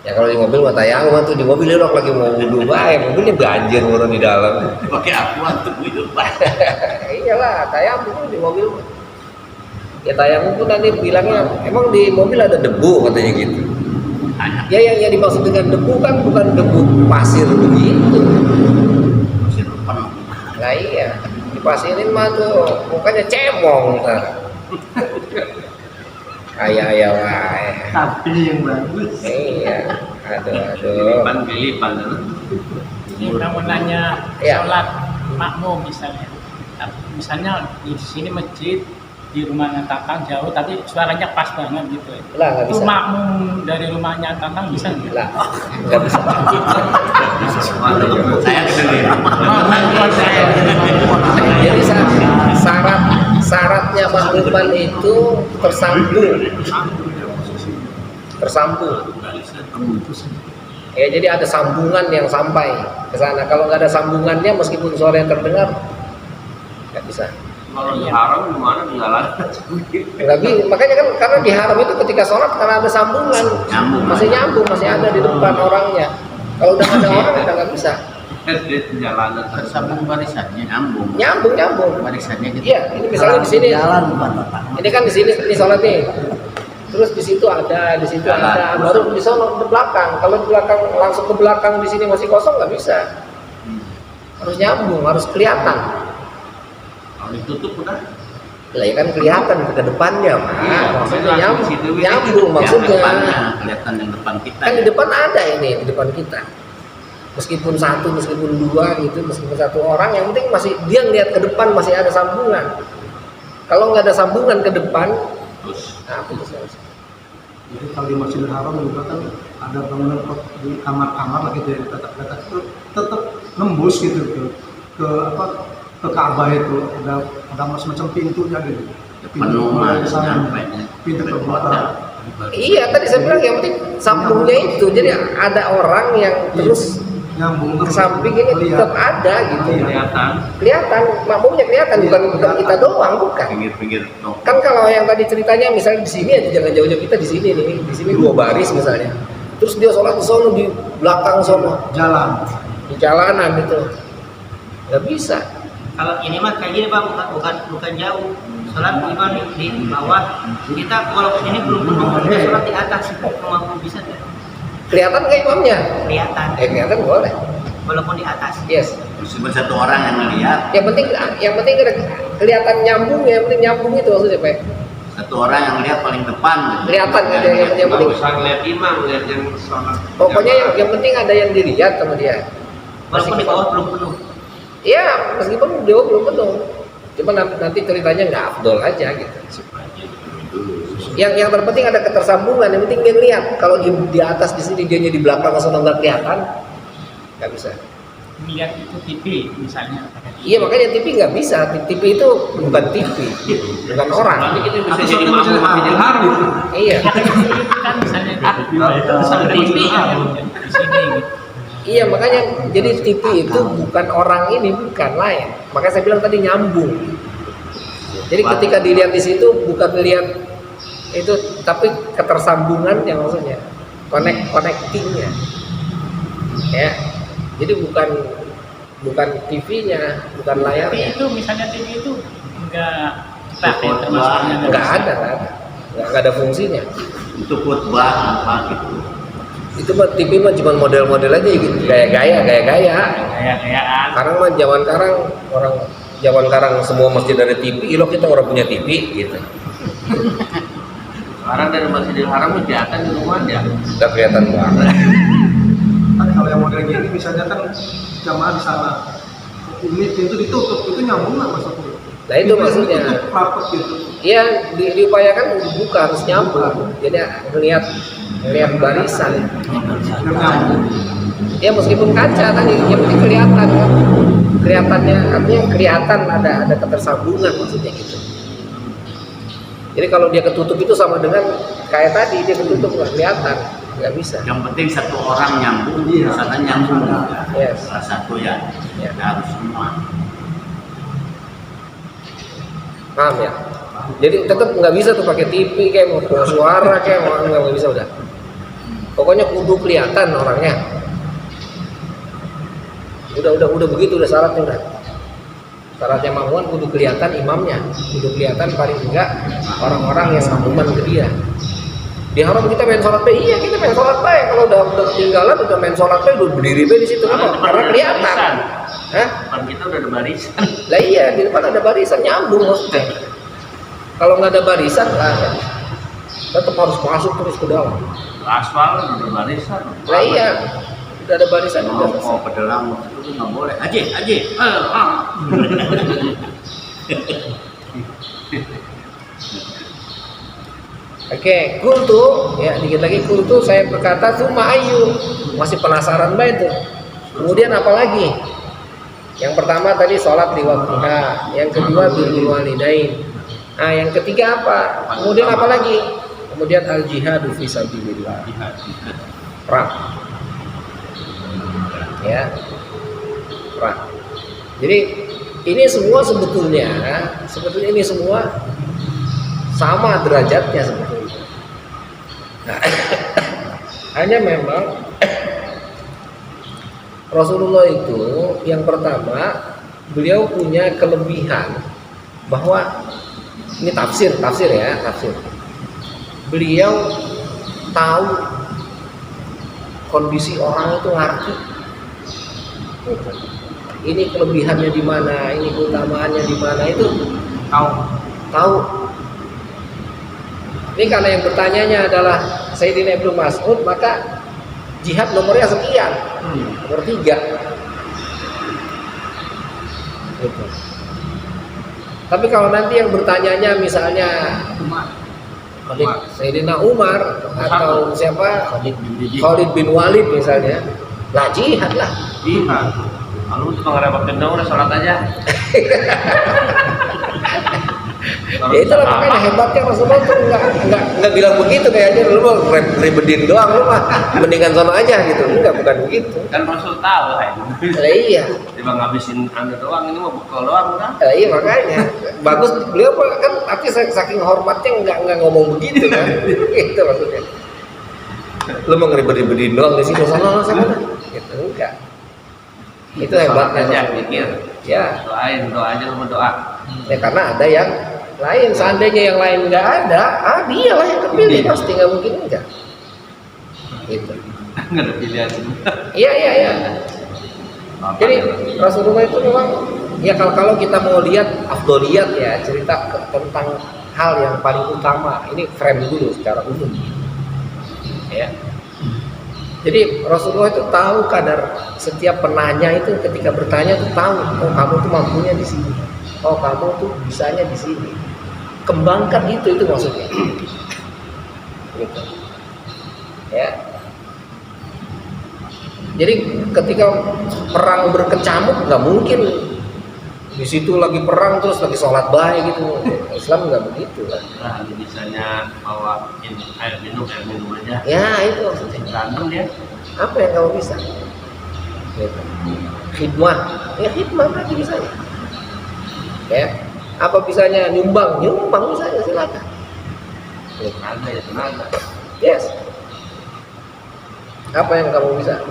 Ya kalau di mobil mah tayamum tuh, di mobil lu lagi mau wudhu bae, mobilnya banjir orang di dalam. Pakai akuan tuh itu Pak. Iyalah, tayamum tuh di mobil mah. Ya tayamum pun nanti bilangnya emang di mobil ada debu katanya gitu. Ya yang dimaksud dengan debu kan bukan debu pasir begitu. Masih penuh. Nah iya, dipasirin mah tuh mukanya cemong ntar. Ayah wae. Tapi yang bagus. Iya, aduh. Pilipan. Ini kamu nanya Ya. sholat makmum misalnya. Misalnya di sini masjid, di rumahnya Tatang jauh, tapi suaranya pas banget gitu. Lah nggak Itu bisa. makmum dari rumahnya Tatang bisa nggak? Lah nggak bisa. Saya sendiri. Jadi syaratnya makmuman itu tersambung. Ya jadi ada sambungan yang sampai ke sana. Kalau nggak ada sambungannya, meskipun suara yang terdengar nggak bisa. Kalau di haram gimana di jalan? Nggak bisa. Makanya kan karena di haram itu ketika sholat karena ada sambungan, masih nyambung, masih ada di depan orangnya. Kalau udah ada orang udah nggak bisa. Di jalanan Tersambung barisannya nyambung. Nyambung. Barisannya gitu. Iya, ini misalnya di sini. Jalan bukan Bapak. Ini kan di sini sholat nih. Terus di situ ada, di situ ada, baru di sana di belakang. Kalau di belakang langsung ke belakang di sini masih kosong nggak bisa. Harus nyambung, harus kelihatan. Kalau ditutup udah. Lah ya kan kelihatan ke depannya, Pak. Maksudnya nyambung Yang maksudnya. depannya kelihatan yang depan kita. Kan di depan ada ini di depan kita. Meskipun satu, meskipun dua gitu, meskipun satu orang, yang penting masih dia ngeliat ke depan masih ada sambungan. Kalau nggak ada sambungan ke depan, Terus nah putus. Jadi kalau di Masjidil Haram juga kan ada bangunan di kamar-kamar lah gitu ya, petak-petak itu tetap nembus gitu ke apa ke Ka'bah itu ada semacam pintunya gitu. penuh mah ke sana, sampai pintu terbuka. Iya, tadi saya bilang yang penting sambungnya itu. Jadi ada orang yang terus Nyambung ke samping ini tetap ada gitu. Kelihatan, makmumnya kelihatan, bukan kita doang, bukan. pinggir-pinggir toko. Kan kalau yang tadi ceritanya misalnya di sini aja, jangan jauh-jauh, kita di sini nih, di sini 2 baris misalnya. Terus dia sholat di sono, di belakang sono, jalan. di jalanan gitu, nggak bisa. Kalau ini mah kayak gini Pak, bukan jauh. Sholat gimana di bawah. Kita walaupun ini belum penuh, kita sholat di atas. Mampu bisa nggak? Kelihatan nggak imamnya? Kelihatan. Kelihatan boleh. Walaupun di atas. Yes. Meskipun satu orang yang melihat, Yang penting kelihatan nyambung, yang penting nyambung itu maksudnya Pak. satu orang yang melihat paling depan. Kelihatan gitu, yang Nggak penting. usah ngeliat imam, ngeliat yang sholat. Pokoknya yang penting ada yang dilihat sama dia. Walaupun di bawah belum penuh. Iya, meskipun dia belum penuh. Cuma nanti ceritanya nggak afdol aja gitu. Yang terpenting ada ketersambungan, yang penting dia lihat. Kalau di atas di sini dia di belakang sana nggak kelihatan, nggak bisa. Melihat itu TV misalnya. Iya makanya TV nggak bisa. TV itu bukan TV, bukan orang. Nanti kita bisa jadi makmum Masjidil Haram. Iya, Kan misalnya sama TV kan di sini gitu. iya makanya jadi TV itu bukan orang ini, bukan lain. Makanya saya bilang tadi nyambung. Jadi ketika dilihat di situ bukan lihat itu, tapi ketersambungan yang maksudnya connectingnya. Ya, jadi bukan TV-nya, bukan Tapi layarnya. itu misalnya TV itu enggak dipakai termasuknya. Nggak ada, nggak ada fungsinya. Untuk khutbah apa gitu. Itu mah TV mah cuma model-model aja gitu, gaya-gaya. Kayak-kayaan. Sekarang mah zaman sekarang semua masjid ada TV, ilok kita orang punya TV gitu. Sekarang dari Masjidil Haram kelihatan di rumah dia. Udah kelihatan banget. Kan kalau yang model gini misalnya kan jamaah di sana. Ini pintu ditutup, itu nyambung nggak maksudnya? Nah itu maksudnya. Ditutup rapet gitu. Iya, diupayakan dibuka harus nyambung. Jadi ngelihat barisan. Biar nyambung. Ya meskipun kaca tadi, yang penting kelihatan kan. Kelihatannya, artinya kelihatan ada ketersambungan maksudnya gitu. Jadi kalau dia ketutup itu sama dengan kayak tadi, dia ketutup nggak kelihatan, nggak bisa. Yang penting satu orang nyambung, Iya. sana nyambung. Yes. Salah satu ya, Ya. harus semua. Paham ya? Jadi tetap nggak bisa tuh pakai TV kayak mau suara kayak mau nggak bisa udah. Pokoknya pokoknya kudu kelihatan orangnya. Udah begitu, udah syaratnya udah. Syaratnya makmuman kudu kelihatan imamnya, kudu kelihatan paling enggak orang-orang yang makmuman ke dia. Di haram kita main sholat baik, iya kita main sholat baik. Kalau udah ketinggalan udah main sholat baik, udah berdiri baik di situ kenapa? Karena kelihatan. Hah? Depan kita udah ada barisan. Lah iya, di depan ada barisan nyambung maksudnya. Kalau nggak ada barisan lah, ya. Tetap harus masuk terus ke dalam. Aspal udah ada barisan. Lah iya, udah ada barisan udah selesai. Mau pedalang itu nggak boleh. Aje. Oke, kultu ya dikit lagi kultu saya berkata summa ayu. Masih penasaran banget tuh. Kemudian apa lagi? Yang pertama tadi sholat di waktunya, yang kedua birrul walidain. Nah, yang ketiga apa? Kemudian apa lagi? Kemudian al jihadu fi sabilillah. Perang. Ya. Perang. Jadi ini semua sebetulnya ini semua sama derajatnya sebetulnya. Nah, hanya memang Rasulullah itu yang pertama beliau punya kelebihan bahwa ini tafsir ya. Beliau tahu kondisi orang itu ngerti. Ini kelebihannya di mana, ini keutamaannya di mana itu tahu. Ini karena yang bertanyanya adalah Sayyidina Ibnu Mas'ud, maka jihad nomornya sekian, nomor 3. Gitu. Tapi kalau nanti yang bertanyanya misalnya Sayyidina Umar atau siapa Khalid bin Walid misalnya, lah jihad lah. Jihad. Lalu itu ngerepotin dong, udah sholat aja. Ya itulah makanya hebatnya Rasulullah tuh nggak bilang begitu kayaknya lu mah ribetin doang, lu mah mendingan sono aja gitu. Bukan begitu. Kan Rasul tahu kan. Iya. Tiba ngabisin anda doang, ini mau bekal doang kan. Iya makanya bagus beliau kan, tapi saking hormatnya nggak ngomong begitu kan. Gitu maksudnya. Lu mau ngeribet-ribetin doang di sini sana. Gitu enggak. Itu hebatnya aja Rasulullah. mikir. Ya. Doa aja lu berdoa. Ya karena ada yang lain, seandainya yang lain nggak ada, dia lah yang kepilih pasti, nggak mungkin enggak. Gitu. Nggak ada pilihan. Iya. Jadi Rasulullah itu memang ya kalau kita mau lihat afdoliyat ya, cerita tentang hal yang paling utama, ini frame dulu secara umum. Ya. Jadi Rasulullah itu tahu kadar setiap penanya itu ketika bertanya itu tahu, oh kamu tuh mampunya di sini, oh kamu tuh bisanya di sini. Kembangkan itu maksudnya. Gitu. Ya. Jadi ketika perang berkecamuk nggak mungkin di situ lagi perang terus lagi sholat baik gitu. Islam nggak begitu kan. Nah, misalnya bawa air minum aja. Ya itu maksudnya. Berantem dia. Apa yang kamu bisa? Gitu. Khidmah, ya khidmah lagi bisanya. Ya, apa bisanya nyumbang bisanya silakan. Tenaga ya tenaga. Yes. Apa yang kamu bisa?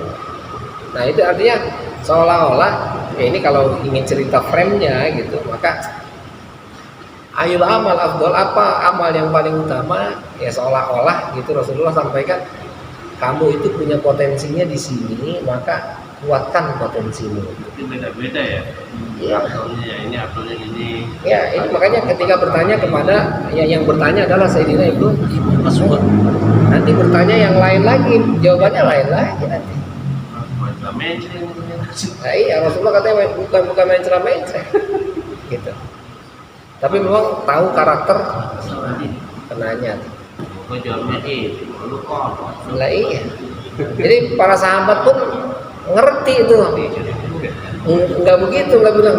Nah itu artinya seolah-olah ya ini kalau ingin cerita frame-nya gitu, maka ayul amal afdol, apa amal yang paling utama ya, seolah-olah gitu Rasulullah sampaikan kamu itu punya potensinya di sini, maka kuatkan potensimu. Tapi beda-beda ya. Iya. Apelnya ini. Ya ini makanya ketika bertanya kepada yang bertanya adalah Sayyidina Ibnu Mas'ud, nanti bertanya yang lain lagi, jawabannya lain lagi nanti. Nah, iya Rasulullah katanya bukan main cerah-mencreh gitu. Tapi memang tahu karakter penanya. Kok jawabnya lu kok. Lah iya. Jadi para sahabat pun ngerti itu. Enggak begitu, enggak bilang,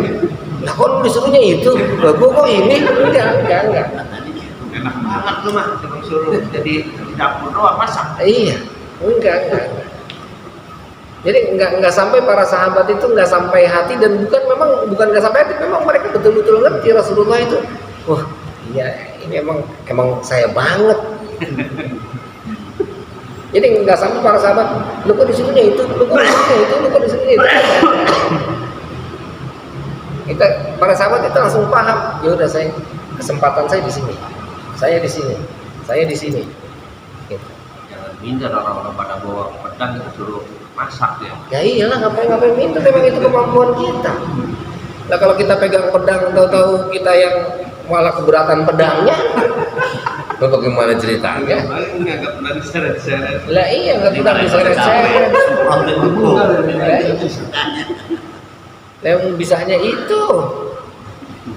lah kok lu disuruhnya itu? Lah gua kok ini? Enggak. Enak banget lu mah, disuruh jadi dapur doang masak. Iya. Enggak. Jadi enggak sampai para sahabat itu enggak sampai hati, dan bukan enggak sampai hati, memang mereka betul-betul ngerti Rasulullah itu. Wah, iya ini emang saya banget. Jadi nggak sampai para sahabat, lu kok di sininya itu, lu kok di sininya itu, lu kok di sininya itu. Kita para sahabat itu langsung paham. Ya udah, saya kesempatan saya di sini, saya di sini, saya di sini. Gitu. Jangan minder orang-orang pada bawa pedang itu suruh masak ya. Ya iyalah, ngapain minta, memang itu kemampuan kita. Nah kalau kita pegang pedang, tahu-tahu kita yang malah keberatan pedangnya, lo bagaimana ceritanya? Ini agak pernah diseret-seret. Lah iya, nggak pernah diseret-seret. Yang bisanya itu,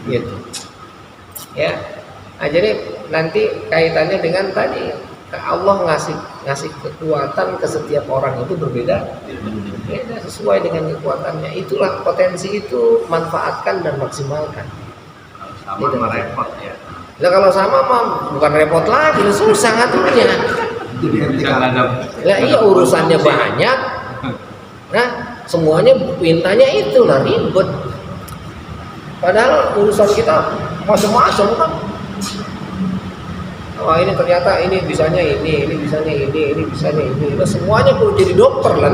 gitu. Ya, nah, jadi nanti kaitannya dengan tadi Allah ngasih kekuatan ke setiap orang itu berbeda, beda sesuai dengan kekuatannya. Itulah potensi itu, manfaatkan dan maksimalkan. Sama repot ya. Nah kalau sama mah bukan repot lagi, susah ngaturnya. Lah iya, urusannya banyak. Nah semuanya mintanya itulah ribet. Padahal urusan kita macam-macam kan. Wah ini ternyata ini bisanya ini bisanya ini bisanya ini. Nah, semuanya perlu jadi dokter lah.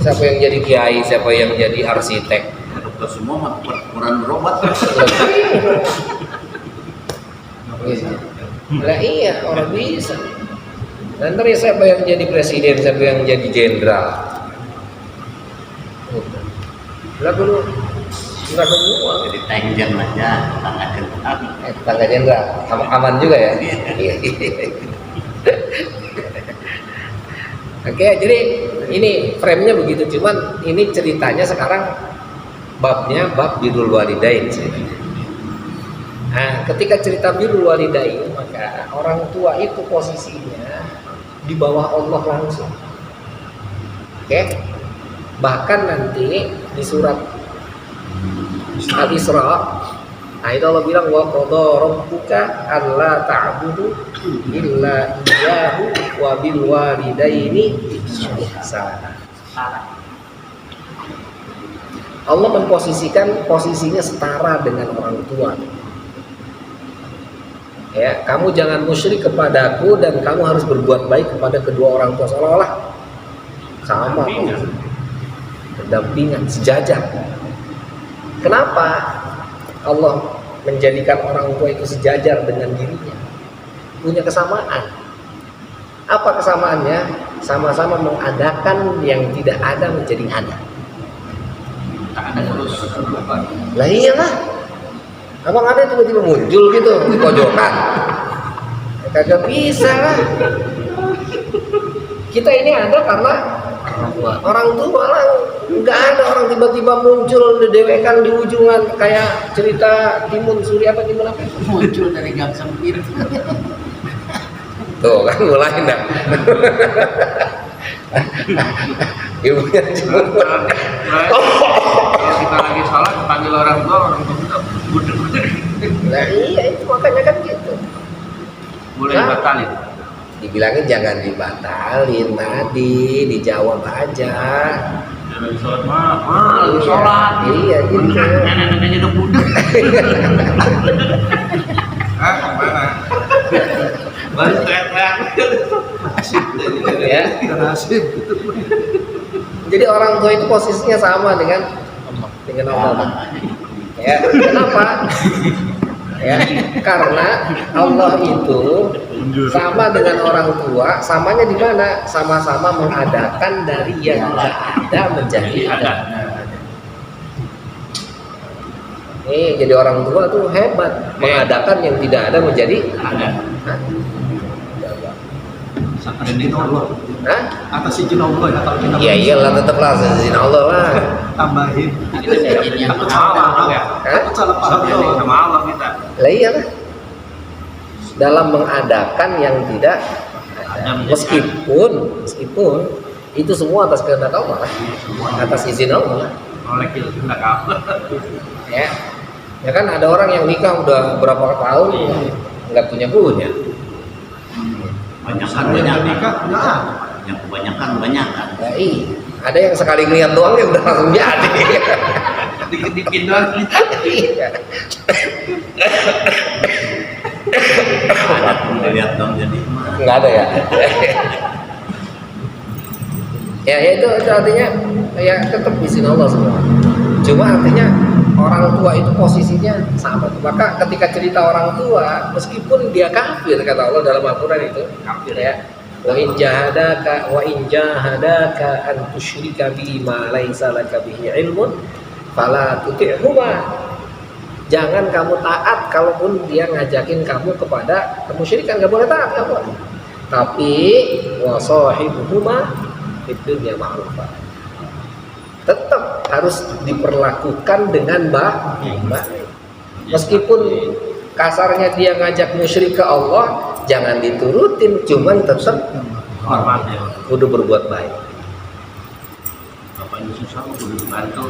Siapa yang jadi kiai, siapa yang jadi arsitek. Dokter semua mah kurang berobat. Lah iya, orang bisa. Dan ntar ya siapa yang jadi presiden, siapa yang jadi jenderal. Lah dulu enggak semua. Jadi tenggen aja, tangga jenderal. Tangga jenderal, aman juga ya. Oke, jadi ini frame-nya begitu, cuman ini ceritanya sekarang babnya bab birrul walidain ceritanya. Nah, ketika cerita birrul walidain, maka orang tua itu posisinya di bawah Allah langsung. Oke? Bahkan nanti di surat Al-Isra, nah itu Allah bilang wa qadha rabbuka alla ta'budu illa iyyahu wa bil walidaini ihsana. Allah memposisikan posisinya setara dengan orang tua. Ya, kamu jangan musyrik kepadaku dan kamu harus berbuat baik kepada kedua orang tua, seolah-olah sama, berdampingan, sejajar. Kenapa Allah menjadikan orang tua itu sejajar dengan dirinya? Punya kesamaan. Apa kesamaannya? Sama-sama mengadakan yang tidak ada menjadi ada. Tak ada terus. Lah iyalah. Abang ada tiba-tiba muncul gitu di pojokan. Kagak bisa lah. Kita ini ada karena orang tua lah. Nggak ada orang tiba-tiba muncul didewekan di ujungan kayak cerita Timun Suri apa gimana? Muncul dari gang sempit. Tuh kan mulai enggak. Ibunya cuma Kalau kita lagi salah panggil orang tua kita budek-budek. Nah iya itu makanya kan gitu. Mulai dibatalin. Dibilangin jangan dibatalin, Madi, dijawab aja. Lagi sholat lagi sholat. Iya gitu. Nenek-neneknya udah budek. Kemana? Baru teriak-teriak. Ya. Nasib gitu. Jadi orang tua itu posisinya sama dengan Allah. Ya, kenapa? Ya, karena Allah itu sama dengan orang tua, samanya di mana? Sama-sama mengadakan dari yang tidak ada menjadi ada. Jadi orang tua tuh hebat, mengadakan yang tidak ada menjadi ada. Atas izin Allah. Hah? Atas izin Allah ya kalau kita. Iya iyalah tetaplah izin Allah lah. Tambahin. Itu izin yang Takut salah ya. Hah? Salah paham Jadi tuh. sama Allah kita. Lah iyalah. Dalam mengadakan yang tidak ada. Meskipun itu semua atas kehendak Allah, atas izin Allah. Oleh kita tidak apa. Ya kan ada orang yang nikah udah berapa tahun nggak punya. Banyakan. Nikah enggak. Yang kebanyakan. Ya, iya. Ada yang sekali ngeliat doang ya udah langsung jadi. Dikit-dikit doang. Iya. Ada pun dilihat dong jadi. Nggak ada ya. Ya itu artinya ya tetap izin Allah semua. Cuma artinya orang tua itu posisinya sama. Maka ketika cerita orang tua, meskipun dia kafir kata Allah dalam Al-Quran itu kafir ya. Wa in jahadaka an tusyrika bi ma laisa laka bihi ilmun fala tuti'huma. Jangan kamu taat kalaupun dia ngajakin kamu kepada kemusyrikan, enggak boleh taat kamu. Tapi wa sahibuhuma fid dunya ma'rufa. Tetap harus diperlakukan dengan baik. Meskipun kasarnya dia ngajak musyrik ke Allah, jangan diturutin, cuman tetap Hormat ya. kudu berbuat baik. Bapaknya susah kudu dibantu.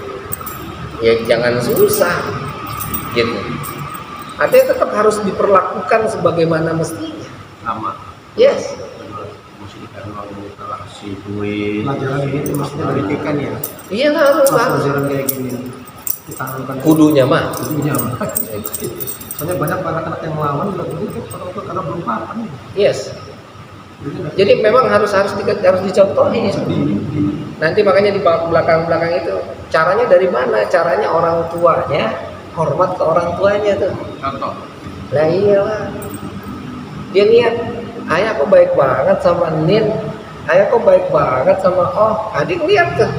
Ya jangan susah, gitu. Artinya tetap harus diperlakukan sebagaimana mestinya. Sama. Yes. Musyrikan kalau kita kasih duit. Pelajaran ini maksudnya pendidikan ya. Iya harus Pelajaran kayak gini ditanamkan kudunya mah. kudunya. Soalnya banyak anak-anak yang melawan juga begitu karena belum paham. Yes. Jadi memang harus dicontohin. Nanti makanya di belakang itu caranya dari mana? Caranya orang tuanya hormat ke orang tuanya tuh. Contoh. Lah iyalah. Dia niat, ayah kok baik banget sama Nin. Ayah kok baik banget sama adik lihat tuh.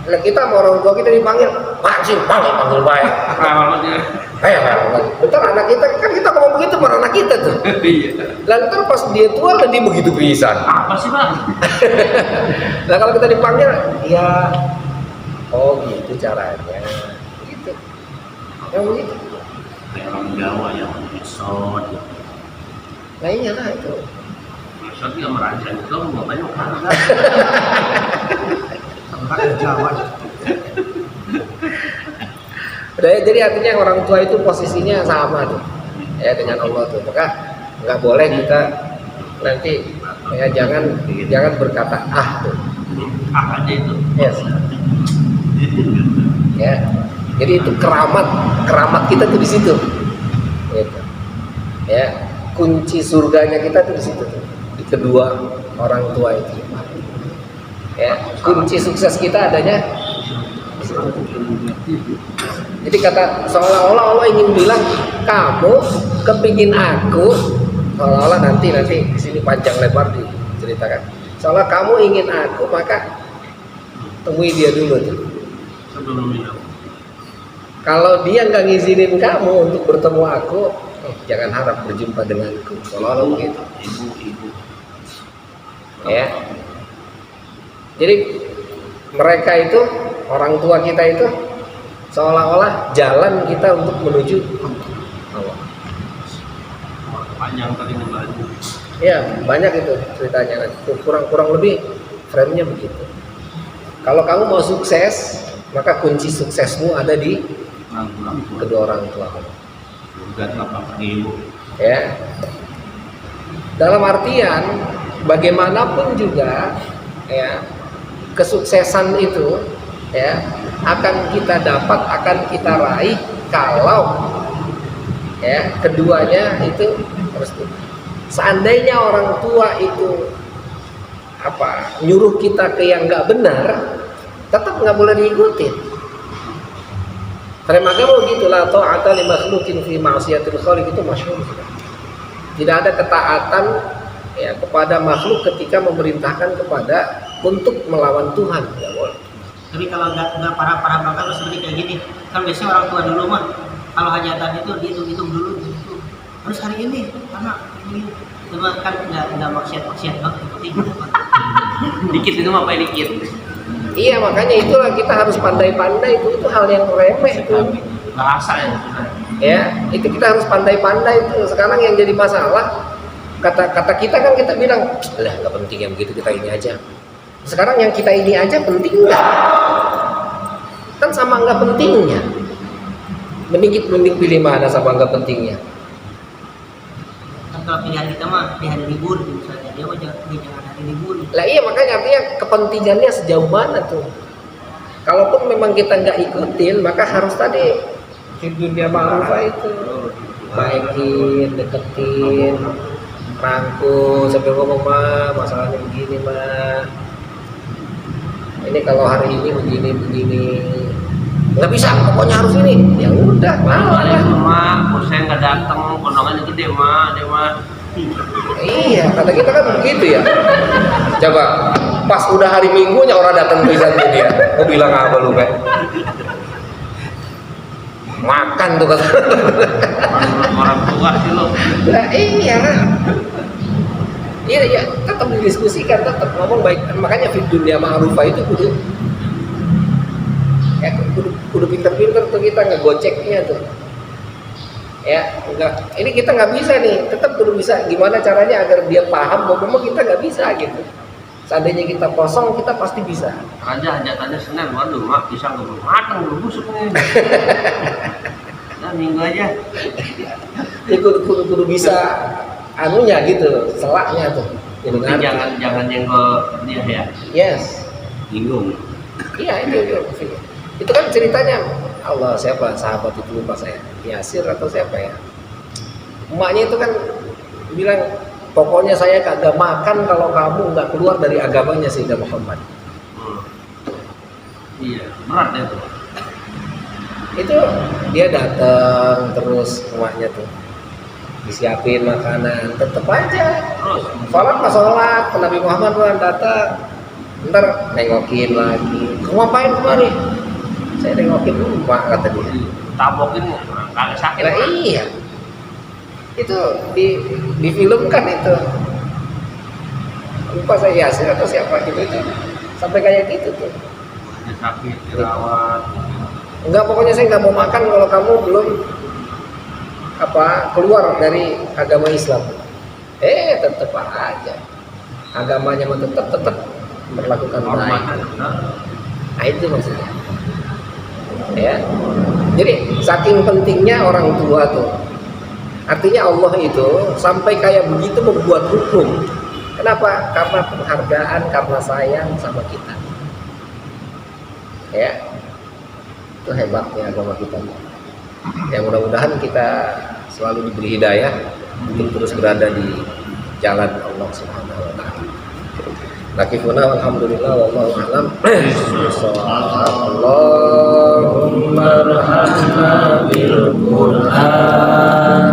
Lah kita sama orang tua kita dipanggil, masih panggil baik. Rawatnya. Bentar anak kita kan kita ngomong begitu sama anak kita tuh. Iya. Lah ntar pas dia tua lah dia begitu pisan. Apa sih bang? Nah kalau kita dipanggil, ya, gitu caranya, gitu. Yang begitu. Kayak orang Jawa yang mesot. Nah iyalah itu. Maksud dia merancang itu nggak banyak orang. Rakyat Jawa. Udah ya, jadi artinya orang tua itu posisinya sama tuh, ya dengan Allah tuh. Maka nggak boleh kita nanti ya jangan berkata tuh. Aja itu. Yes. Ya. Jadi itu keramat kita tuh di situ. Gitu. Ya, kunci surganya kita tuh di situ tuh. Di kedua orang tua itu. Ya, kunci sukses kita adanya. Jadi kata seolah-olah Allah ingin bilang kamu kepingin aku, seolah-olah nanti di sini panjang lebar diceritakan. Seolah kamu ingin aku maka temui dia dulu tuh. Sebelum minum. Kalau dia nggak ngizinin kamu untuk bertemu aku, jangan harap berjumpa denganku. Seolah-olah begitu. Ibu. Ya. Jadi mereka itu orang tua kita itu seolah-olah jalan kita untuk menuju Allah. Panjang tadi ngebahasnya. Ya banyak itu ceritanya. Kurang lebih frame-nya begitu. Kalau kamu mau sukses, maka kunci suksesmu ada di kedua orang tua. Juga bapak ibu. Ya. Dalam artian bagaimanapun juga ya kesuksesan itu ya akan kita dapat, akan kita raih kalau ya keduanya itu harus. Seandainya orang tua itu nyuruh kita ke yang nggak benar, tetap nggak boleh diikutin. Karena agama begitu, la ta'ata li makhluqin fi ma'siyatil khaliq, itu masyhur. Tidak ada ketaatan ya kepada makhluk ketika memerintahkan kepada untuk melawan Tuhan, tidak boleh. Tapi kalau nggak para bakal seperti kayak gini, kan biasanya orang tua dulu mah kalau hajatan itu dihitung dulu gitu. Harus hari ini karena ini cuma kan nggak maksiat banget penting. Dikit itu apa dikit? Iya, makanya itulah kita harus pandai-pandai, itu hal yang remeh itu. Bahasa ya. Ya, itu kita harus pandai-pandai itu. Sekarang yang jadi masalah kata kita kan kita bilang, lah nggak penting yang begitu, kita ini aja. Sekarang yang kita ini aja penting nggak? Kan sama nggak pentingnya. Mending pilih mana sama nggak pentingnya. Kan kalau pilihan kita mah di hari libur misalnya, dia mah jangan hari libur. Lah iya, makanya artinya kepentingannya sejauh mana tuh. Kalaupun memang kita nggak ikutin, maka harus tadi di dunia ma'rufah itu. baikin, deketin, rangkul sampai ngomong mah masalahnya begini mah. Ini kalau hari ini begini, nggak bisa, pokoknya harus ini. Ya udah, Ada lah. mah, bos saya nggak datang, kondangannya gede mah, dia mah. Iya, kata kita kan begitu ya. Coba pas udah hari Minggunya orang datang bisa tuh dia. Mau bilang apa lu kayak? Makan tuh kata. Orang tua sih lo. Nah, iya. Iya, tetap didiskusikan, tetap ngomong baik. Makanya fit dunia ma'rufah itu kudu pinter-pinter tuh kita ngegoceknya tuh. Ya, enggak. Ini kita nggak bisa nih, tetap kudu bisa. Gimana caranya agar dia paham bahwa kita nggak bisa gitu. Seandainya kita kosong, kita pasti bisa. Raja hajatannya Senin, waduh mak pisang belum matang, belum busuk nih. Nah minggu aja. Jadi kudu bisa anunya gitu, selaknya tuh. Jadi Tapi jangan nyenggol dia ya. Yes. Bingung. Iya itu. Itu kan ceritanya Allah siapa sahabat itu lupa saya, Yasir atau siapa ya. Emaknya itu kan bilang pokoknya saya kagak makan kalau kamu nggak keluar dari agamanya Sayyidina Muhammad. Iya berat ya tuh. Itu dia datang terus emaknya tuh disiapin makanan, tetep aja Terus sholat Nabi Muhammad kan datang, ntar nengokin lagi, kamu ngapain kemari? Saya nengokin emak kata dia. tabokin kagak sakit. Nah, iya, itu difilmkan itu, lupa saya Yasir atau siapa gitu itu sampai kayak gitu tuh. Dia sakit dirawat. Enggak, pokoknya saya nggak mau makan kalau kamu belum keluar dari agama Islam. Tetep aja agamanya mah tetep berlakukan baik. Nah itu maksudnya ya. Jadi saking pentingnya orang tua tuh, artinya Allah itu sampai kayak begitu membuat hukum. Kenapa? Karena penghargaan, karena sayang sama kita ya. Itu hebatnya agama kita. Ya mudah-mudahan kita selalu diberi hidayah untuk terus berada di jalan Allah Subhanahu wa taala. Nakifuna walhamdulillah wallahu a'lam. Allahumma arhamna bil Qur'an